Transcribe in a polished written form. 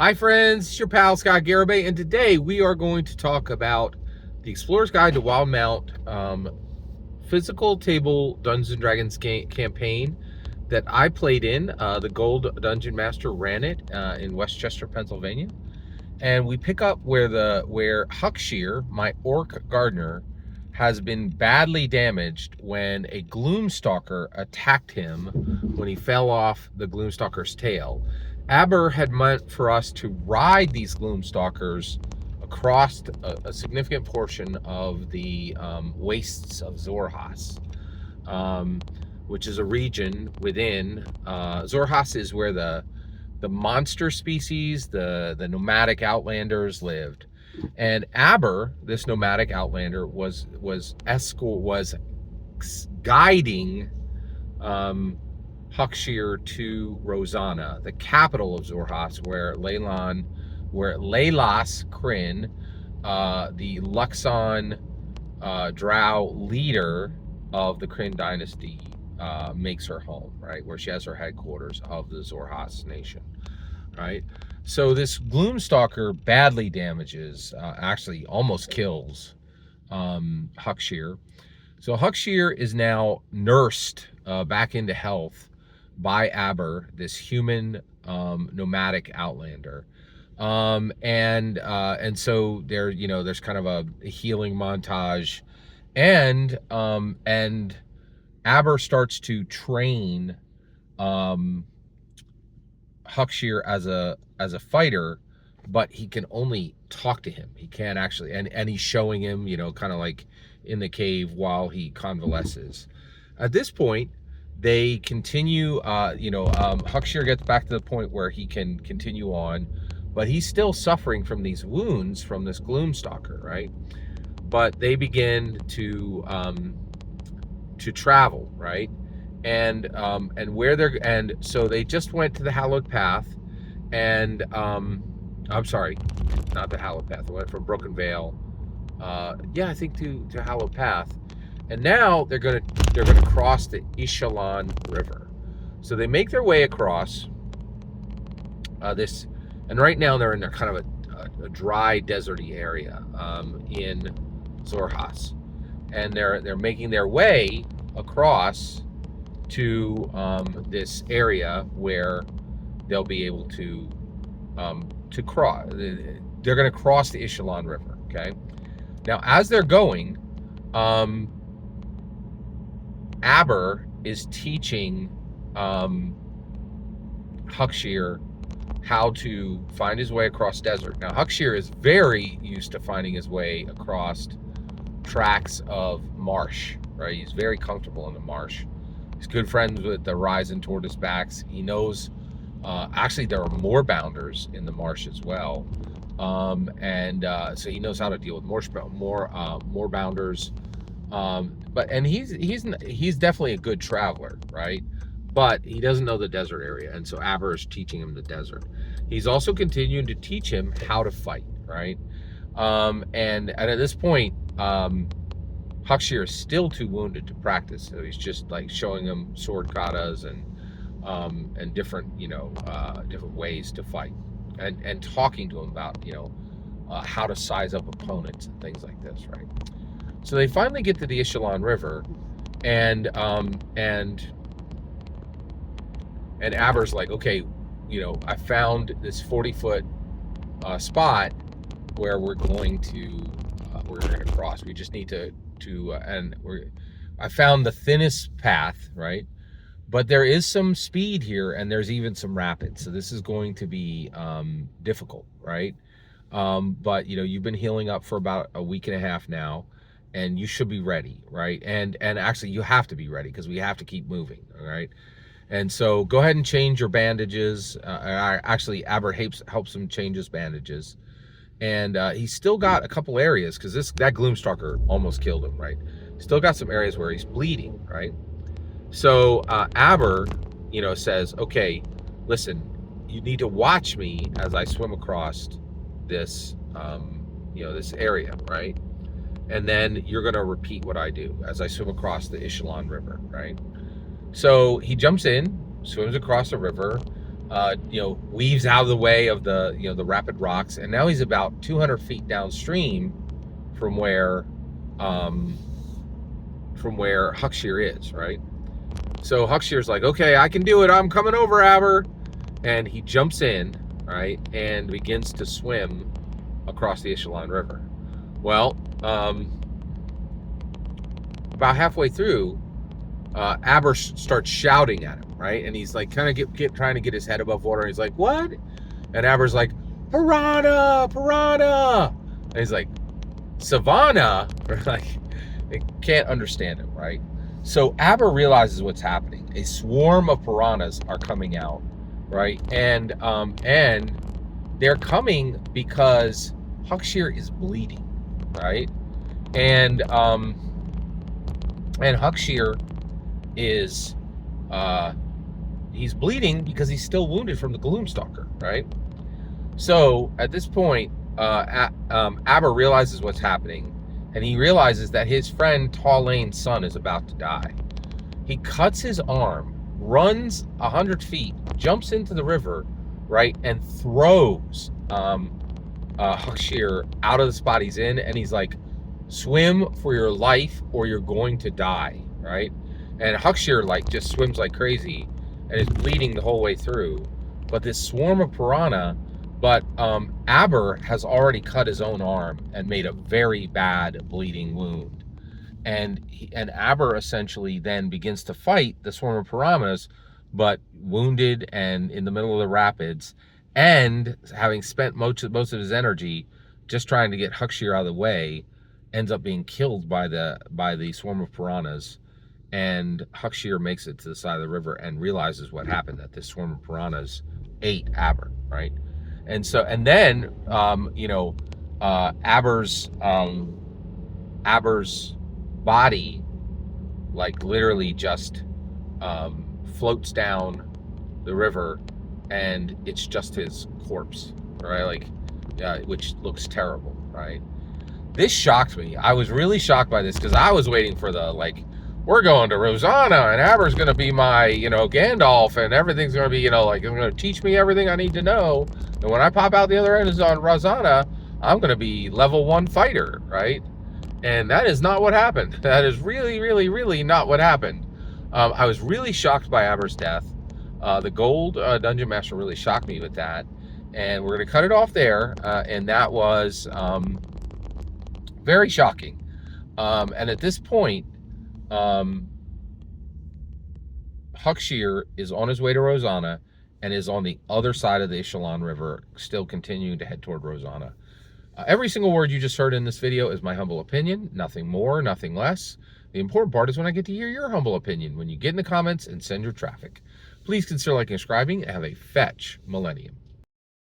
Hi friends, it's your pal Scott Garibay, and today we are going to talk about the Explorer's Guide to Wildemount physical table Dungeons and Dragons campaign that I played in. The Gold Dungeon Master ran it in Westchester, Pennsylvania, and we pick up where Huckshear, my orc gardener, has been badly damaged when a Gloomstalker attacked him when he fell off the Gloomstalker's tail. Abber had meant for us to ride these Gloomstalkers across a significant portion of the wastes of Xhorhas, which is a region within. Xhorhas is where the monster species, the nomadic outlanders lived. And Aber, this nomadic outlander, was guiding Huckshear to Rosanna, the capital of Xhorhas, where Leylas Kryn, the Luxon drow leader of the Kryn dynasty, makes her home, right? Where she has her headquarters of the Xhorhas nation, right? So this Gloomstalker badly damages, actually almost kills Huckshear. So Huckshear is now nursed back into health by Aber, this human nomadic outlander. And so there's kind of a healing montage, and Aber starts to train Huckshear as a fighter, but he can only talk to him. He can't actually, and he's showing him, kind of like in the cave while he convalesces. At this point, they continue, Huckshear gets back to the point where he can continue on, but he's still suffering from these wounds from this Gloomstalker, right? But they begin to travel, right? And so they just went to the Hallowed Path, and I'm sorry, not the Hallowed Path. They went from Broken Vale, I think to Hallowed Path, and now they're gonna cross the Ishalon River. So they make their way across this, and right now they're in a kind of a dry, deserty area in Xhorhas, and they're making their way across to this area where they'll be able to cross. They're going to cross the Ishalon River. Okay. Now, as they're going, Aber is teaching Huckshear how to find his way across desert. Now, Huckshear is very used to finding his way across tracts of marsh, right? He's very comfortable in the marsh. He's good friends with the Rhizon tortoisebacks. He knows, actually, there are more bounders in the marsh as well, so he knows how to deal with more bounders. But he's definitely a good traveler, right? But he doesn't know the desert area, and so Aber is teaching him the desert. He's also continuing to teach him how to fight, right? And at this point, Huckshear is still too wounded to practice, so he's just like showing him sword katas and different different ways to fight, and talking to him about how to size up opponents and things like this, right? So they finally get to the Ishalon River, and Aber's like, okay, I found this 40-foot spot where we're going to cross. We just need to I found the thinnest path, right? But there is some speed here, and there's even some rapids. So this is going to be difficult, right? But you've been healing up for about a week and a half now, and you should be ready, right? And actually, you have to be ready because we have to keep moving, all right? And so go ahead and change your bandages. Actually, Aber helps him change his bandages. And he's still got a couple areas, because that Gloomstalker almost killed him, right? Still got some areas where he's bleeding, right? So Aber, says, okay, listen, you need to watch me as I swim across this, this area, right? And then you're going to repeat what I do as I swim across the Ishalon River, right? So he jumps in, swims across the river. weaves out of the way of the rapid rocks, and now he's about 200 feet downstream from where Huckshear is, right? So Huckshear's like, okay, I can do it. I'm coming over, Aber. And he jumps in, right, and begins to swim across the Echelon River. Well, about halfway through, Aber starts shouting at him, right? And he's like, kind of trying to get his head above water. And he's like, what? And Aber's like, piranha, piranha. And he's like, savannah? Like, they can't understand him, right? So Aber realizes what's happening. A swarm of piranhas are coming out, right? And they're coming because Huckshear is bleeding, right? And Huckshear is he's bleeding because he's still wounded from the Gloomstalker, right? So at this point, Aber realizes what's happening, and he realizes that his friend Tall Lane's son is about to die. He cuts his arm, runs 100 feet, jumps into the river, right, and throws Huckshear out of the spot he's in, and he's like, swim for your life or you're going to die, right? And Huckshear like just swims like crazy and is bleeding the whole way through. But this swarm of piranha, Aber has already cut his own arm and made a very bad bleeding wound. And Aber essentially then begins to fight the swarm of piranhas, but wounded and in the middle of the rapids, and having spent most of his energy just trying to get Huckshear out of the way, ends up being killed by the swarm of piranhas. And Huckshear makes it to the side of the river and realizes what happened, that this swarm of piranhas ate Aber, right? And then Aber's body like literally just floats down the river, and it's just his corpse, right? Like, which looks terrible, right? This shocked me. I was really shocked by this because I was waiting for the, like, we're going to Rosanna and Aber's going to be my, Gandalf, and everything's going to be, like, I'm going to teach me everything I need to know. And when I pop out the other end on Rosanna, I'm going to be level 1 fighter, right? And that is not what happened. That is really, really, really not what happened. I was really shocked by Aber's death. The Gold Dungeon Master really shocked me with that. And we're going to cut it off there. And that was very shocking. And at this point, Huckshear is on his way to Rosanna and is on the other side of the Echelon River, still continuing to head toward Rosanna. Every single word you just heard in this video is my humble opinion, nothing more, nothing less. The important part is when I get to hear your humble opinion, when you get in the comments and send your traffic. Please consider liking and subscribing, and have a fetch millennium.